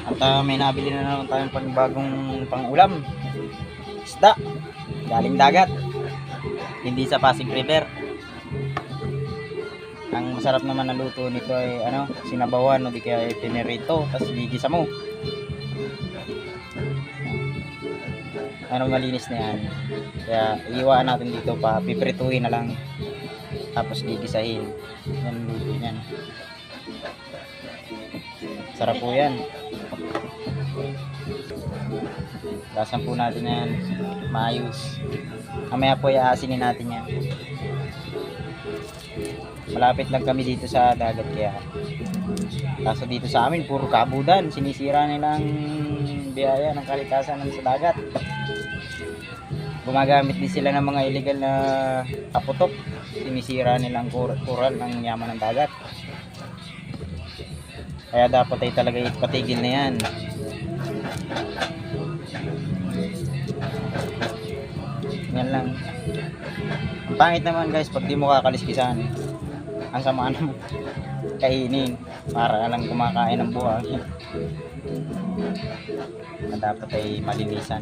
At may nabili na naman tayong panibagong pang-ulam. Isda. Galing dagat. Hindi sa Pasig River. Ang masarap naman na luto nito ay sinabawan o di kaya pinirito, tapos gigisa mo. Malinis na yan. Kaya iiwaan natin dito pa, piprituhin na lang. Tapos gigisahin. Yan luto niyan. Sarap po yan. Lasan po natin yan. Maayos. Mamaya po iaasinin natin yan. Malapit lang kami dito sa dagat kaya. Kaso dito sa amin puro kabudan, sinisira nilang biyaya ng kalikasan sa dagat. Gumagamit din sila ng mga illegal na kaputok, sinisira nilang coral ng yaman ng dagat. Kaya dapat ay talaga ipatigil na yan. Yan lang. Ang pangit naman guys pag di mo kakaliskisan. Ang sama naman kainin para lang kumakain ng buhangin na dapat ay malinisan.